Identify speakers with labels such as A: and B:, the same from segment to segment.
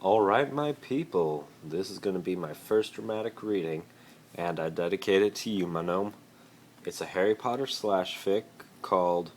A: Alright, my people, this is going to be my first dramatic reading, and I dedicate it to you, my gnome. It's a Harry Potter slash fic called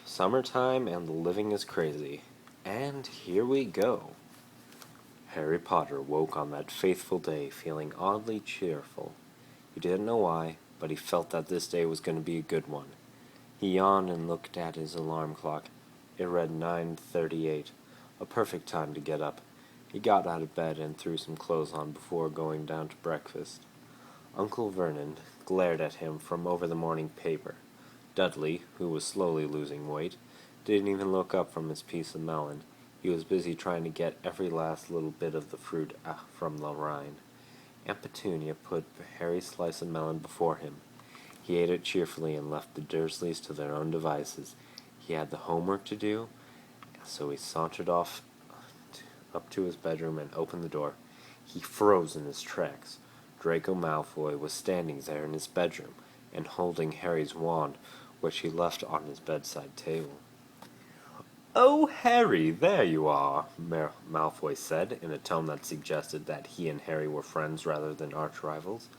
A: Summertime and the Living is Crazy. And here we go. Harry Potter woke on that faithful day feeling oddly cheerful. He didn't know why, but he felt that this day was going to be a good one. He yawned and looked at his alarm clock. It read 9:38, a perfect time to get up. He got out of bed and threw some clothes on before going down to breakfast. Uncle Vernon glared at him from over the morning paper. Dudley, who was slowly losing weight, didn't even look up from his piece of melon. He was busy trying to get every last little bit of the fruit from the rind. Aunt Petunia put Harry's slice of melon before him. He ate it cheerfully and left the Dursleys to their own devices. He had the homework to do, so he sauntered off up to his bedroom and opened the door. He froze in his tracks. Draco Malfoy was standing there in his bedroom and holding Harry's wand, which he left on his bedside table. "Oh, Harry, there you are," Malfoy said, in a tone that suggested that he and Harry were friends rather than arch-rivals.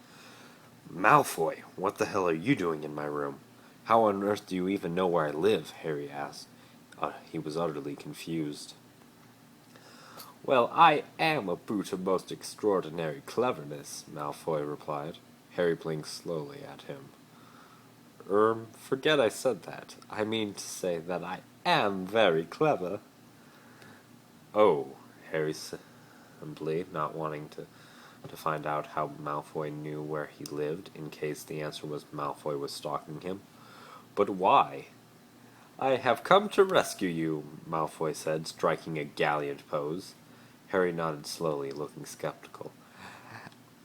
A: "Malfoy, what the hell are you doing in my room? How on earth do you even know where I live?" Harry asked. He was utterly confused. "Well, I am a brute of most extraordinary cleverness," Malfoy replied. Harry blinked slowly at him. Forget I said that. I mean to say that I am very clever." "Oh," Harry simply, not wanting to find out how Malfoy knew where he lived, in case the answer was Malfoy was stalking him. "But why?" "I have come to rescue you," Malfoy said, striking a gallant pose. Harry nodded slowly, looking skeptical.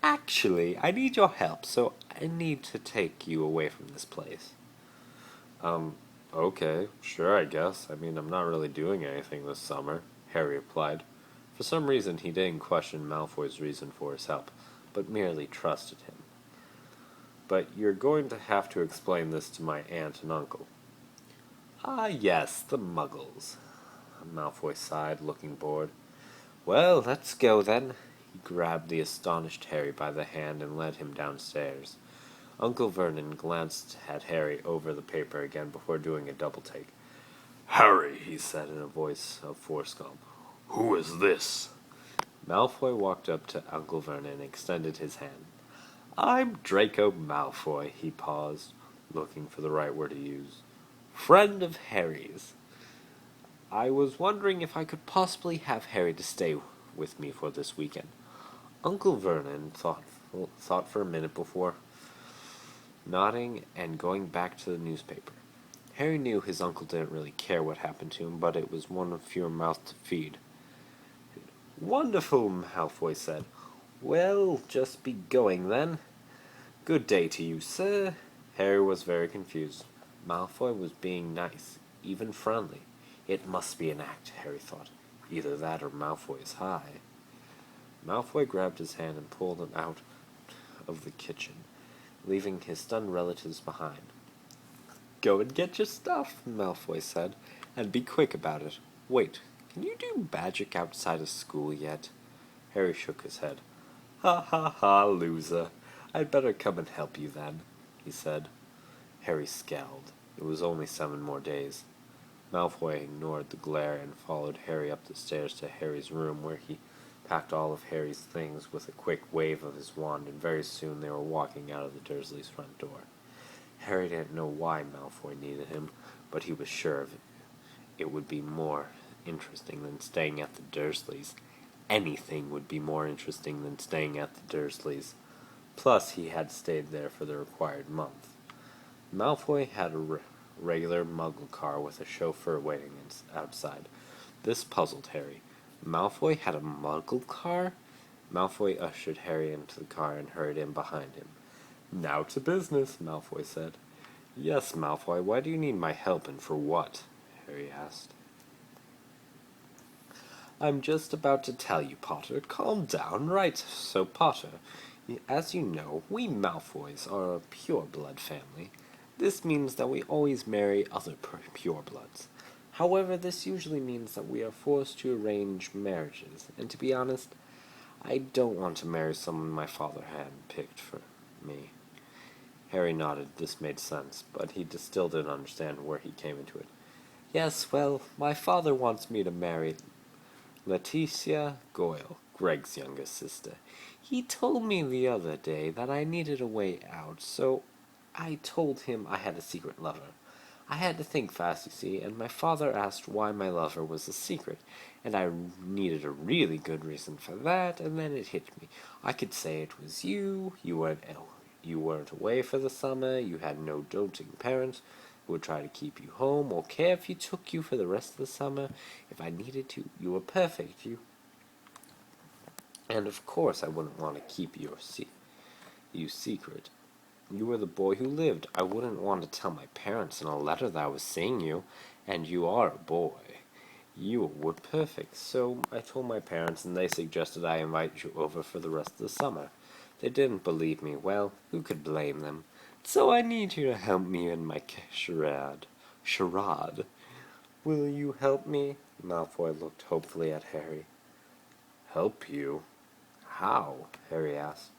A: "Actually, I need your help, so I need to take you away from this place." Okay, sure, I guess. I mean, I'm not really doing anything this summer," Harry replied. For some reason, he didn't question Malfoy's reason for his help, but merely trusted him. "But you're going to have to explain this to my aunt and uncle." "Ah, yes, the Muggles," Malfoy sighed, looking bored. "Well, let's go then." He grabbed the astonished Harry by the hand and led him downstairs. Uncle Vernon glanced at Harry over the paper again before doing a double-take. "Harry," he said in a voice of forced calm, "who is this?" Malfoy walked up to Uncle Vernon and extended his hand. "I'm Draco Malfoy," he paused, looking for the right word to use. "Friend of Harry's. I was wondering if I could possibly have Harry to stay with me for this weekend." Uncle Vernon thought for a minute before nodding and going back to the newspaper. Harry knew his uncle didn't really care what happened to him, but it was one of fewer mouths to feed. "Wonderful," Malfoy said. "Well, just be going then. Good day to you, sir." Harry was very confused. Malfoy was being nice, even friendly. It must be an act, Harry thought. Either that or Malfoy is high. Malfoy grabbed his hand and pulled him out of the kitchen, leaving his stunned relatives behind. "Go and get your stuff," Malfoy said, "and be quick about it. Wait, can you do magic outside of school yet?" Harry shook his head. "Ha ha ha, loser. I'd better come and help you then," he said. Harry scowled. It was only 7 more days. Malfoy ignored the glare and followed Harry up the stairs to Harry's room, where he packed all of Harry's things with a quick wave of his wand, and very soon they were walking out of the Dursleys' front door. Harry didn't know why Malfoy needed him, but he was sure of it. It would be more interesting than staying at the Dursleys. Anything would be more interesting than staying at the Dursleys. Plus, he had stayed there for the required month. Malfoy had a regular Muggle car with a chauffeur waiting outside. This puzzled Harry. Malfoy had a Muggle car? Malfoy ushered Harry into the car and hurried in behind him. "Now to business," Malfoy said. "Yes, Malfoy, why do you need my help, and for what?" Harry asked. "I'm just about to tell you, Potter. Calm down, right? So, Potter, as you know, we Malfoys are a pure-blood family. This means that we always marry other purebloods. However, this usually means that we are forced to arrange marriages, and to be honest, I don't want to marry someone my father had picked for me. Harry nodded. This made sense, but he still didn't understand where he came into it. Yes, well, my father wants me to marry Leticia Goyle, Greg's youngest sister. He told me the other day that I needed a way out, so I told him I had a secret lover. I had to think fast, you see, and my father asked why my lover was a secret, and I needed a really good reason for that, and then it hit me. I could say it was you, you weren't away for the summer, you had no doting parents who would try to keep you home or care if you took you for the rest of the summer. If I needed to, you were perfect, and of course I wouldn't want to keep you secret. You were the boy who lived. I wouldn't want to tell my parents in a letter that I was seeing you, and you are a boy. You were perfect, so I told my parents, and they suggested I invite you over for the rest of the summer. They didn't believe me. Well, who could blame them? So I need you to help me in my charade. Charade. Will you help me? Malfoy looked hopefully at Harry. Help you? How? Harry asked.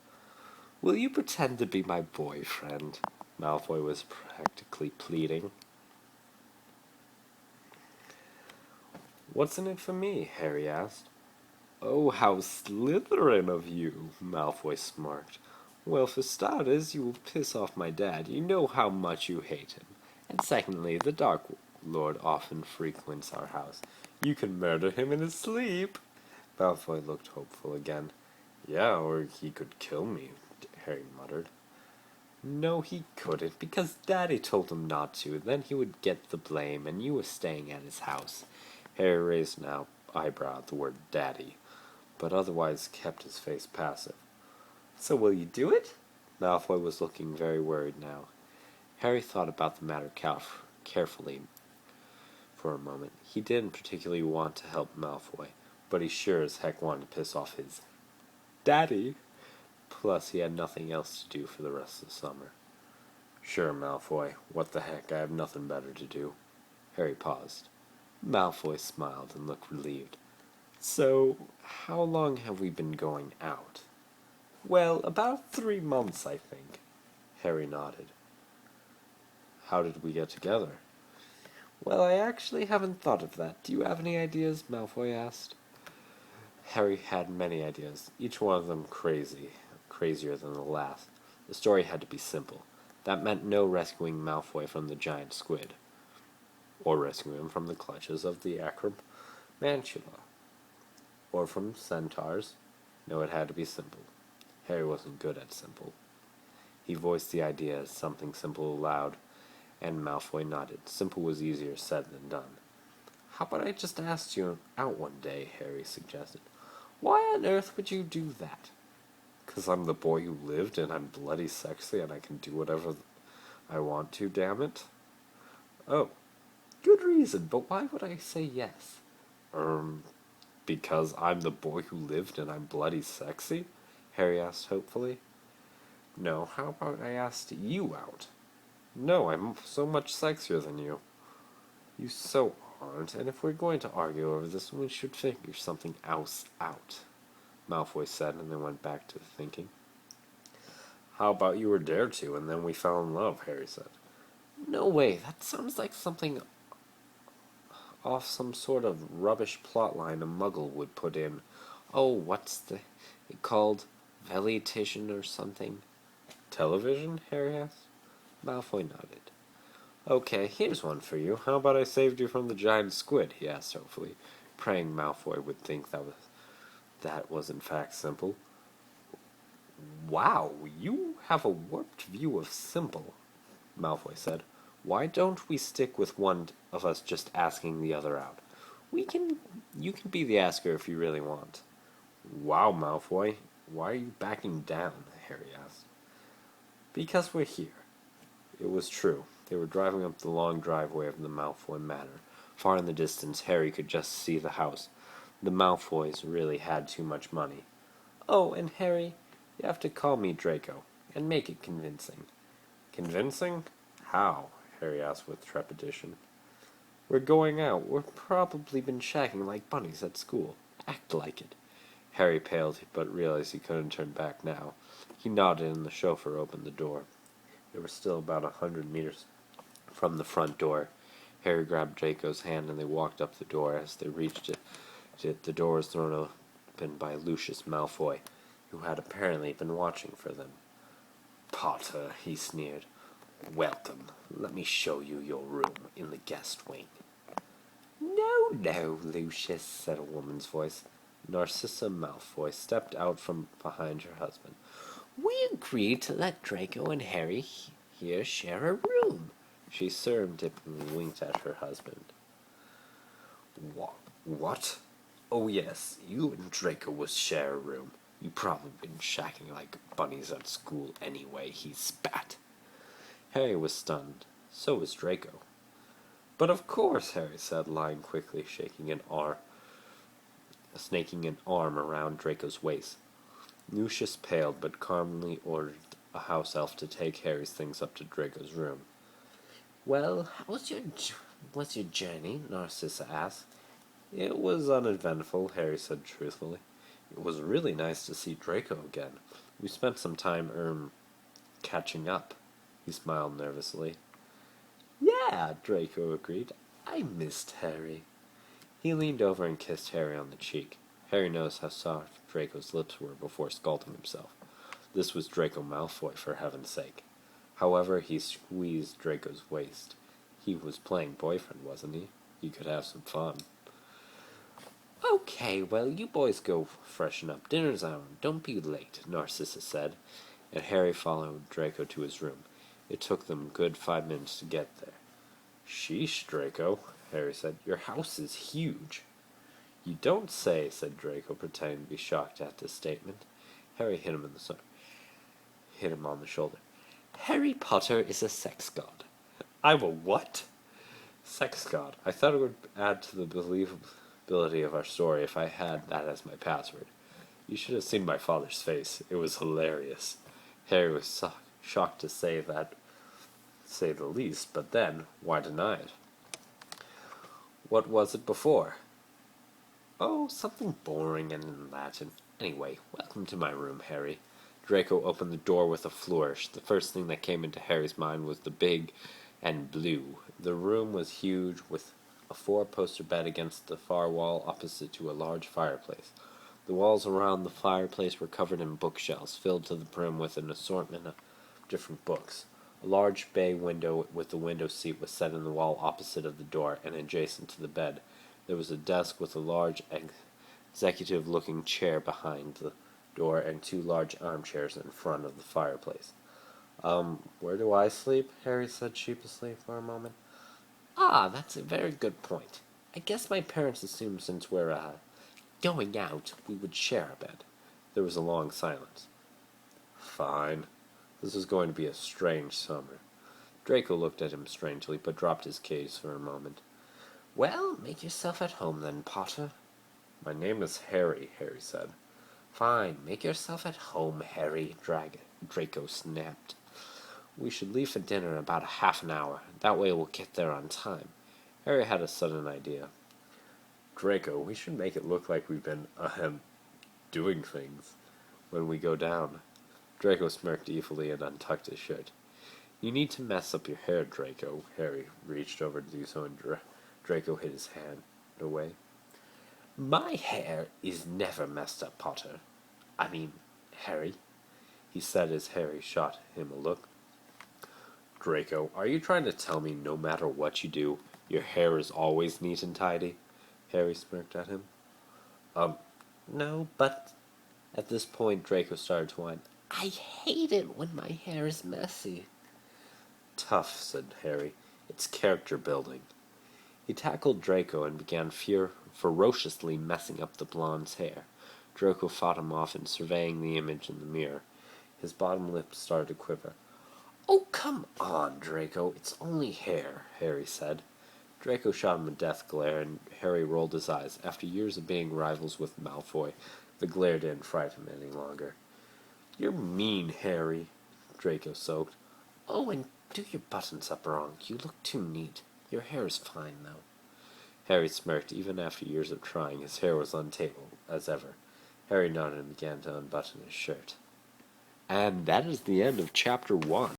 A: Will you pretend to be my boyfriend? Malfoy was practically pleading. What's in it for me? Harry asked. Oh, how Slytherin of you, Malfoy smirked. Well, for starters, you will piss off my dad. You know how much you hate him. And secondly, the Dark Lord often frequents our house. You can murder him in his sleep. Malfoy looked hopeful again. Yeah, or he could kill me, Harry muttered. No, he couldn't, because Daddy told him not to. Then he would get the blame, and you were staying at his house. Harry raised an eyebrow at the word Daddy, but otherwise kept his face passive. So will you do it? Malfoy was looking very worried now. Harry thought about the matter carefully for a moment. He didn't particularly want to help Malfoy, but he sure as heck wanted to piss off his Daddy. Plus, he had nothing else to do for the rest of the summer. Sure, Malfoy. What the heck, I have nothing better to do. Harry paused. Malfoy smiled and looked relieved. So, how long have we been going out? Well, about 3 months, I think. Harry nodded. How did we get together? Well, I actually haven't thought of that. Do you have any ideas? Malfoy asked. Harry had many ideas, each one of them crazier than the last. The story had to be simple. That meant no rescuing Malfoy from the giant squid, or rescuing him from the clutches of the Acromantula, or from centaurs. No, it had to be simple. Harry wasn't good at simple. He voiced the idea as something simple aloud, and Malfoy nodded. Simple was easier said than done. How about I just asked you out one day, Harry suggested. Why on earth would you do that? 'Cause I'm the boy who lived, and I'm bloody sexy, and I can do whatever I want to, damn it. Oh, good reason, but why would I say yes? Because I'm the boy who lived, and I'm bloody sexy? Harry asked hopefully. No, how about I asked you out? No, I'm so much sexier than you. You so aren't, and if we're going to argue over this, we should figure something else out, Malfoy said, and then went back to thinking. How about you were dared to, and then we fell in love, Harry said. No way, that sounds like something off some sort of rubbish plotline a muggle would put in. Oh, what's it called? Velitation or something? Television? Harry asked. Malfoy nodded. Okay, here's one for you. How about I saved you from the giant squid? He asked hopefully, praying Malfoy would think that was in fact simple. Wow, you have a warped view of simple, Malfoy said. Why don't we stick with one of us just asking the other out? You can be the asker if you really want. Wow, Malfoy, why are you backing down? Harry asked. Because we're here. It was true. They were driving up the long driveway of the Malfoy Manor. Far in the distance, Harry could just see the house. The Malfoys really had too much money. Oh, and Harry, you have to call me Draco, and make it convincing. Convincing? How? Harry asked with trepidation. We're going out. We've probably been shagging like bunnies at school. Act like it. Harry paled, but realized he couldn't turn back now. He nodded, and the chauffeur opened the door. They were still about 100 meters from the front door. Harry grabbed Draco's hand, and they walked up the door. As they reached it, the door was thrown open by Lucius Malfoy, who had apparently been watching for them. "Potter," he sneered. "Welcome. Let me show you your room in the guest wing." No, Lucius," said a woman's voice. Narcissa Malfoy stepped out from behind her husband. "We agreed to let Draco and Harry here share a room." She surreptitiously winked at her husband. What? Oh yes, you and Draco will share a room. You probably been shacking like bunnies at school anyway," he spat. Harry was stunned. So was Draco. "But of course," Harry said, lying quickly, snaking an arm around Draco's waist. Lucius paled, but calmly ordered a house elf to take Harry's things up to Draco's room. "Well, what's your journey?" Narcissa asked. "It was uneventful," Harry said truthfully. "It was really nice to see Draco again. We spent some time, catching up." He smiled nervously. "Yeah," Draco agreed. "I missed Harry." He leaned over and kissed Harry on the cheek. Harry noticed how soft Draco's lips were before scalding himself. This was Draco Malfoy, for heaven's sake. However, he squeezed Draco's waist. He was playing boyfriend, wasn't he? He could have some fun. "Okay, well, you boys go freshen up. Dinner's on. Don't be late," Narcissa said, and Harry followed Draco to his room. It took them good 5 minutes to get there. "Sheesh, Draco," Harry said. "Your house is huge." "You don't say," said Draco, pretending to be shocked at this statement. Harry hit him on the shoulder. "Harry Potter is a sex god." "I'm a what?" "Sex god. I thought it would add to the believability of our story if I had that as my password. You should have seen my father's face. It was hilarious." Harry was shocked to say the least, but then, why deny it? "What was it before?" "Oh, something boring and in Latin. Anyway, welcome to my room, Harry." Draco opened the door with a flourish. The first thing that came into Harry's mind was the big and blue. The room was huge, with a 4-poster bed against the far wall opposite to a large fireplace. The walls around the fireplace were covered in bookshelves, filled to the brim with an assortment of different books. A large bay window with a window seat was set in the wall opposite of the door, and adjacent to the bed. There was a desk with a large executive-looking chair behind the door and 2 large armchairs in front of the fireplace. Where do I sleep?" Harry said sheepishly for a moment. "Ah, that's a very good point. I guess my parents assumed since we're, going out, we would share a bed." There was a long silence. "Fine." This was going to be a strange summer. Draco looked at him strangely, but dropped his gaze for a moment. "Well, make yourself at home then, Potter." "My name is Harry," Harry said. "Fine, make yourself at home, Harry," Draco snapped. "We should leave for dinner in about half an hour. That way we'll get there on time." Harry had a sudden idea. "Draco, we should make it look like we've been, doing things when we go down." Draco smirked evilly and untucked his shirt. "You need to mess up your hair, Draco." Harry reached over to do so, and Draco hid his hand away. "My hair is never messed up, Potter. I mean, Harry," he said as Harry shot him a look. "Draco, are you trying to tell me no matter what you do, your hair is always neat and tidy?" Harry smirked at him. No, but..." At this point, Draco started to whine. "I hate it when my hair is messy." "Tough," said Harry. "It's character building." He tackled Draco and began ferociously messing up the blonde's hair. Draco fought him off and surveying the image in the mirror. His bottom lip started to quiver. "Oh, come on, Draco. It's only hair," Harry said. Draco shot him a death glare, and Harry rolled his eyes. After years of being rivals with Malfoy, the glare didn't frighten him any longer. "You're mean, Harry," Draco soaked. "Oh, and do your buttons up wrong. You look too neat. Your hair is fine, though." Harry smirked. Even after years of trying, his hair was unstable as ever. Harry nodded and began to unbutton his shirt. And that is the end of Chapter 1.